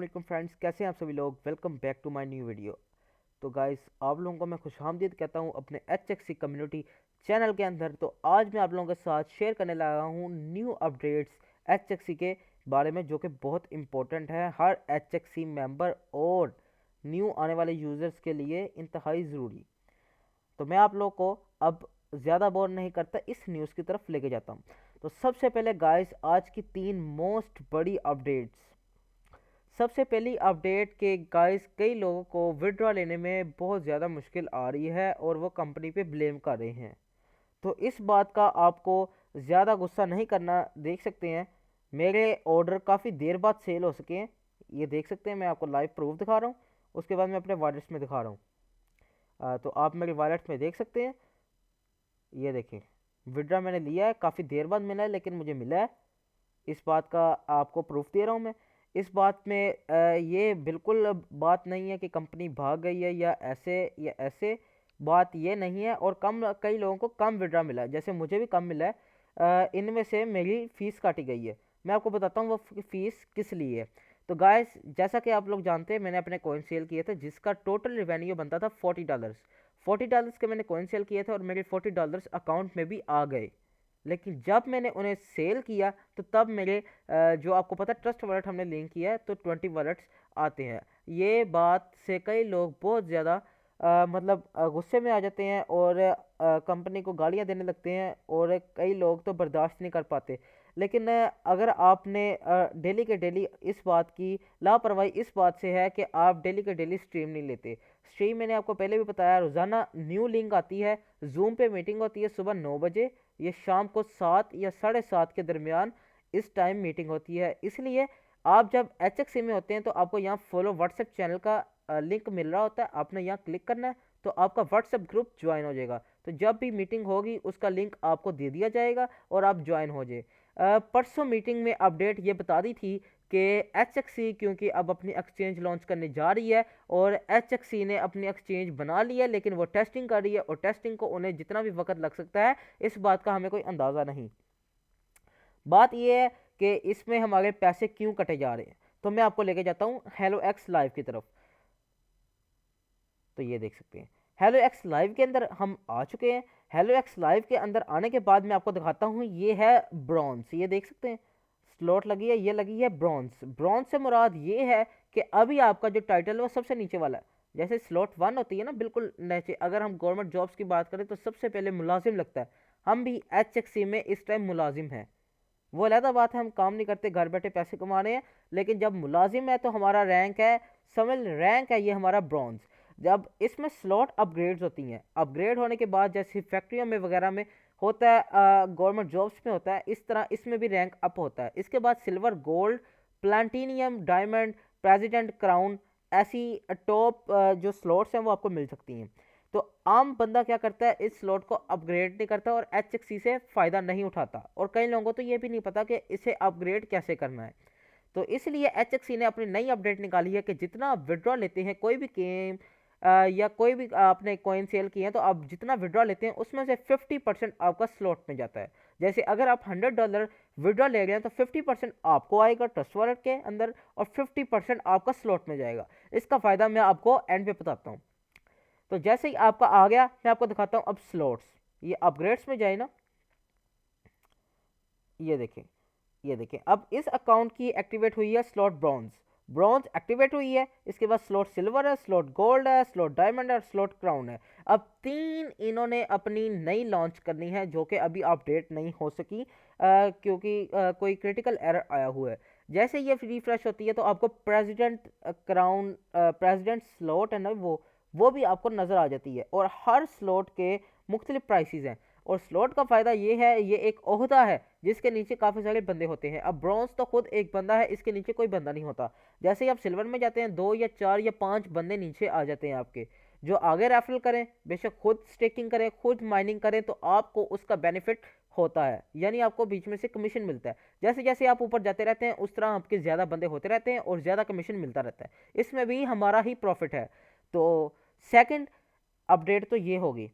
वालेकुम फ्रेंड्स, कैसे हैं आप सभी लोग। Welcome back to my new video. तो गाइस, आप लोगों को मैं खुशामदीद कहता हूं अपने एच कम्युनिटी चैनल के अंदर। तो आज मैं आप लोगों के साथ शेयर करने लगा हूं न्यू अपडेट्स एच के बारे में, जो कि बहुत इंपॉर्टेंट है हर एच मेंबर और न्यू आने वाले यूज़र्स के लिए इंतहाई ज़रूरी। तो मैं आप लोगों को अब ज़्यादा बोर नहीं करता, इस न्यूज़ की तरफ लेके जाता हूँ। तो सबसे पहले गाइस, आज की 3 मोस्ट बड़ी अपडेट्स। सबसे पहली अपडेट के गाइस, कई लोगों को विड्रॉ लेने में बहुत ज़्यादा मुश्किल आ रही है और वो कंपनी पे ब्लेम कर रहे हैं। तो इस बात का आपको ज़्यादा गुस्सा नहीं करना। देख सकते हैं मेरे ऑर्डर काफ़ी देर बाद सेल हो सके हैं। ये देख सकते हैं, मैं आपको लाइव प्रूफ दिखा रहा हूँ। उसके बाद मैं अपने वॉलेट्स में दिखा रहा हूँ। तो आप मेरे वॉलेट्स में देख सकते हैं, ये देखें विड्रॉ मैंने लिया है, काफ़ी देर बाद मिला है लेकिन मुझे मिला है। इस बात का आपको प्रूफ दे रहा हूँ मैं। इस बात में ये बिल्कुल बात नहीं है कि कंपनी भाग गई है या ऐसे बात ये नहीं है। और कई लोगों को कम विड्रा मिला है, जैसे मुझे भी कम मिला है। इनमें से मेरी फ़ीस काटी गई है। मैं आपको बताता हूँ वो फ़ीस किस लिए है। तो गाइस, जैसा कि आप लोग जानते हैं, मैंने अपने कॉइन सेल किए थे जिसका टोटल रिवेन्यू बनता था $40। $40 के मैंने कॉइन सेल किए थे और मेरे $40 अकाउंट में भी आ गए। लेकिन जब मैंने उन्हें सेल किया तो तब मेरे जो आपको पता है ट्रस्ट वॉलेट हमने लिंक किया है तो 20 वॉलेट्स आते हैं। ये बात से कई लोग बहुत ज़्यादा मतलब गुस्से में आ जाते हैं और कंपनी को गालियां देने लगते हैं, और कई लोग तो बर्दाश्त नहीं कर पाते। लेकिन अगर आपने डेली के डेली इस बात की लापरवाही इस बात से है कि आप डेली के डेली स्ट्रीम नहीं लेते। स्ट्रीम मैंने आपको पहले भी बताया, रोज़ाना न्यू लिंक आती है, जूम पे मीटिंग होती है सुबह 9 बजे, ये शाम को 7 या 7:30 के दरमियान इस टाइम मीटिंग होती है। इसलिए आप जब एच में होते हैं तो आपको यहाँ फॉलो व्हाट्सएप चैनल का लिंक मिल रहा होता है, आपने यहाँ क्लिक करना है तो आपका व्हाट्सएप ग्रुप ज्वाइन हो जाएगा। तो जब भी मीटिंग होगी उसका लिंक आपको दे दिया जाएगा और आप ज्वाइन हो जाए। परसों मीटिंग में अपडेट ये बता दी थी कि एच क्योंकि अब अपनी एक्सचेंज लॉन्च करने जा रही है और एच ने अपनी एक्सचेंज बना ली है, लेकिन वो टेस्टिंग कर रही है और टेस्टिंग को उन्हें जितना भी वक्त लग सकता है इस बात का हमें कोई अंदाज़ा नहीं। बात यह है कि इसमें हमारे पैसे क्यों कटे जा रहे हैं। तो मैं आपको लेके जाता हूँ हेलो एक्स लाइव की तरफ। तो ये देख सकते हैं हेलो एक्स लाइव के अंदर हम आ चुके हैं। हेलो एक्स लाइव के अंदर आने के बाद मैं आपको दिखाता हूँ, ये है ब्रॉन्ज। ये देख सकते हैं स्लॉट लगी है, ये लगी है ब्रॉन्ज। ब्रॉन्ज से मुराद ये है कि अभी आपका जो टाइटल है वो सबसे नीचे वाला है। जैसे स्लॉट 1 होती है ना, बिल्कुल नीचे। अगर हम गवर्नमेंट जॉब्स की बात करें तो सबसे पहले मुलाजिम लगता है। हम भी एच में इस टाइम मुलाजिम हैं। वो अलहदा बात है, हम काम नहीं करते, घर बैठे पैसे कमा रहे हैं। लेकिन जब मुलाजिम है तो हमारा रैंक है, समझ रैंक है ये हमारा ब्रॉन्ज। जब इसमें स्लॉट अपग्रेड्स होती हैं, अपग्रेड होने के बाद जैसे फैक्ट्रियों में वगैरह में होता है, गवर्नमेंट जॉब्स में होता है, इस तरह इसमें भी रैंक अप होता है। इसके बाद silver, gold, platinum, diamond, president, crown, ऐसी टॉप जो स्लॉट्स हैं वो आपको मिल सकती हैं। तो आम बंदा क्या करता है, इस स्लॉट को अपग्रेड नहीं करता और एच से फ़ायदा नहीं उठाता। और कई लोगों को तो ये भी नहीं पता कि इसे अपग्रेड कैसे करना है। तो इसलिए एच ने अपनी नई अपडेट निकाली है कि जितना आप विड्रॉ लेते हैं कोई भी गेम या कोई भी आपने कॉइन सेल किए हैं, तो आप जितना विड्रॉ लेते हैं उसमें से 50% आपका स्लॉट में जाता है। जैसे अगर आप $100 विड्रॉ ले रहे हैं तो 50% आपको आएगा ट्रस्ट वॉलेट के अंदर और 50% आपका स्लॉट में जाएगा। इसका फ़ायदा मैं आपको एंड पे बताता हूँ। तो जैसे ही आपका आ गया, मैं आपको दिखाता हूँ अब स्लॉट्स। ये अपग्रेड्स में जाए ना, ये देखें, ये देखें अब इस अकाउंट की एक्टिवेट हुई है स्लॉट ब्रॉन्ज। ब्रॉन्ज एक्टिवेट हुई है, इसके बाद स्लॉट सिल्वर है, स्लॉट गोल्ड है, स्लॉट डायमंड है और स्लॉट क्राउन है। अब 3 इन्होंने अपनी नई लॉन्च करनी है जो कि अभी अपडेट नहीं हो सकी क्योंकि कोई क्रिटिकल एरर आया हुआ है। जैसे ये रिफ्रेश होती है तो आपको प्रेसिडेंट क्राउन, प्रेसिडेंट स्लॉट है ना, वो भी आपको नज़र आ जाती है। और हर स्लॉट के मुख्तलिफ प्राइसेस हैं। और स्लॉट का फ़ायदा ये है, ये एक ओहदा है जिसके नीचे काफ़ी सारे बंदे होते हैं। अब ब्रॉन्ज तो खुद एक बंदा है, इसके नीचे कोई बंदा नहीं होता। जैसे ही आप सिल्वर में जाते हैं 2 या 4 या 5 बंदे नीचे आ जाते हैं आपके, जो आगे रेफरल करें, बेशक खुद स्टेकिंग करें, खुद माइनिंग करें, तो आपको उसका बेनिफिट होता है, यानी आपको बीच में से कमीशन मिलता है। जैसे जैसे आप ऊपर जाते रहते हैं उस तरह आपके ज़्यादा बंदे होते रहते हैं और ज़्यादा कमीशन मिलता रहता है। इसमें भी हमारा ही प्रॉफिट है। तो सेकंड अपडेट तो ये होगी।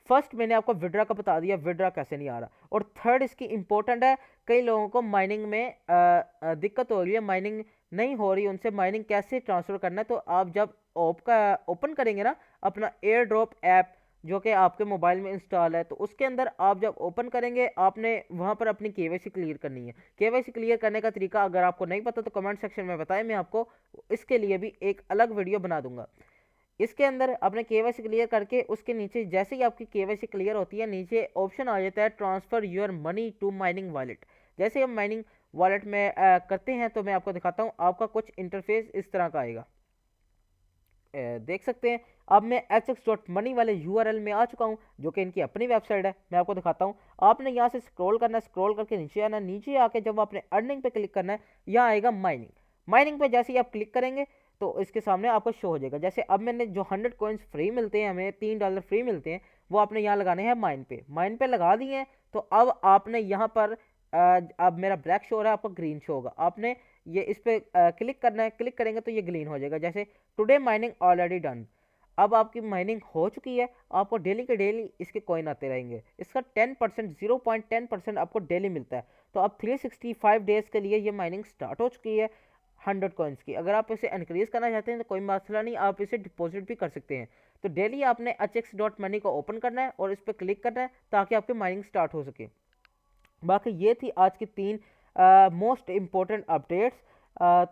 फर्स्ट मैंने आपको विड्रा का बता दिया, विड्रा कैसे नहीं आ रहा। और थर्ड इसकी इंपॉर्टेंट है, कई लोगों को माइनिंग में दिक्कत हो रही है, माइनिंग नहीं हो रही उनसे माइनिंग कैसे ट्रांसफ़र करना है, तो आप जब ऑप का ओपन करेंगे ना अपना एयर ड्रॉप ऐप जो कि आपके मोबाइल में इंस्टॉल है, तो उसके अंदर आप जब ओपन करेंगे आपने वहाँ पर अपनी केवाईसी क्लियर करनी है। केवाईसी क्लियर करने का तरीका अगर आपको नहीं पता तो कमेंट सेक्शन में बताएं, मैं आपको इसके लिए भी एक अलग वीडियो बना दूंगा। इसके अंदर अपने केवाईसी क्लियर करके उसके नीचे जैसे ही आपकी केवाईसी क्लियर होती है नीचे ऑप्शन आ जाता है transfer your money to mining wallet. जैसे ही हम माइनिंग वॉलेट में करते हैं तो मैं आपको दिखाता हूँ, आपका कुछ इंटरफेस इस तरह का आएगा। देख सकते हैं अब मैं hx.money वाले URL में आ चुका हूँ जो कि इनकी अपनी वेबसाइट है। मैं आपको दिखाता हूँ, आपने यहाँ से स्क्रॉल करना है, स्क्रॉल करके नीचे आना है, नीचे आके जब आपने अर्निंग पे क्लिक करना है यहाँ आएगा माइनिंग। माइनिंग पे जैसे ही आप क्लिक करेंगे तो इसके सामने आपको शो हो जाएगा। जैसे अब मैंने जो 100 कॉइन्स फ्री मिलते हैं, हमें $3 फ्री मिलते हैं, वो आपने यहाँ लगाने हैं माइन पे। माइन पे लगा दिए हैं तो अब आपने यहाँ पर अब मेरा ब्लैक शो हो रहा है, आपको ग्रीन शो होगा। आपने ये इस पे क्लिक करना है, क्लिक करेंगे तो ये ग्रीन हो जाएगा। जैसे टुडे माइनिंग ऑलरेडी डन, अब आपकी माइनिंग हो चुकी है, आपको डेली के डेली इसके कॉइन आते रहेंगे। इसका 10% 0.10% आपको डेली मिलता है। तो अब 365 डेज के लिए ये माइनिंग स्टार्ट हो चुकी है 100 कॉइन्स की। अगर आप इसे इंक्रीज करना चाहते हैं तो कोई मसला नहीं, आप इसे डिपॉजिट भी कर सकते हैं। तो डेली आपने hx.money को ओपन करना है और इस पर क्लिक करना है ताकि आपकी माइनिंग स्टार्ट हो सके। बाकी ये थी आज की 3 मोस्ट इम्पोर्टेंट अपडेट्स,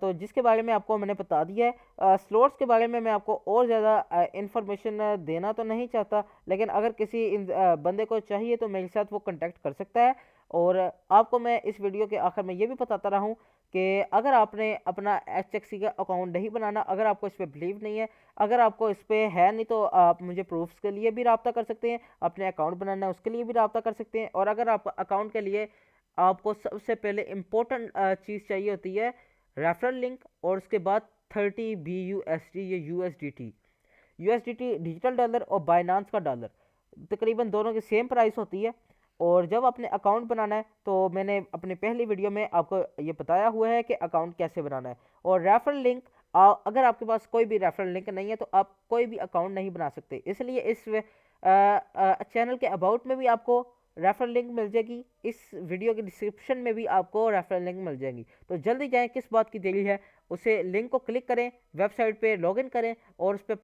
तो जिसके बारे में आपको मैंने बता दिया है। स्लॉट्स के बारे में मैं आपको और ज़्यादा इन्फॉर्मेशन देना तो नहीं चाहता, लेकिन अगर किसी बंदे को चाहिए तो मेरे साथ वो कांटेक्ट कर सकता है। और आपको मैं इस वीडियो के आखिर में ये भी बताता रहा हूँ कि अगर आपने अपना HXC का अकाउंट नहीं बनाना, अगर आपको इस पर बिलीव नहीं है, अगर आपको इस पर है नहीं, तो आप मुझे प्रूफ्स के लिए भी रब्ता कर सकते हैं, अपने अकाउंट बनाना है उसके लिए भी रब्ता कर सकते हैं। और अगर आप अकाउंट के लिए आपको सबसे पहले इम्पोर्टेंट चीज़ चाहिए होती है रेफरल लिंक, और उसके बाद 30 BUSD या USDT डिजिटल डॉलर और बाइनांस का डॉलर, तकरीबन दोनों की सेम प्राइस होती है। और जब आपने अकाउंट बनाना है तो मैंने अपने पहली वीडियो में आपको ये बताया हुआ है कि अकाउंट कैसे बनाना है। और रेफरल लिंक, अगर आपके पास कोई भी रेफरल लिंक नहीं है तो आप कोई भी अकाउंट नहीं बना सकते। इसलिए इस चैनल के अबाउट में भी आपको रेफरल लिंक मिल जाएगी, इस वीडियो के डिस्क्रिप्शन में भी आपको रेफरल लिंक मिल जाएगी। तो जल्दी जाएं, किस बात की देरी है, उसे लिंक को क्लिक करें, वेबसाइट पे लॉगिन करें और उस पर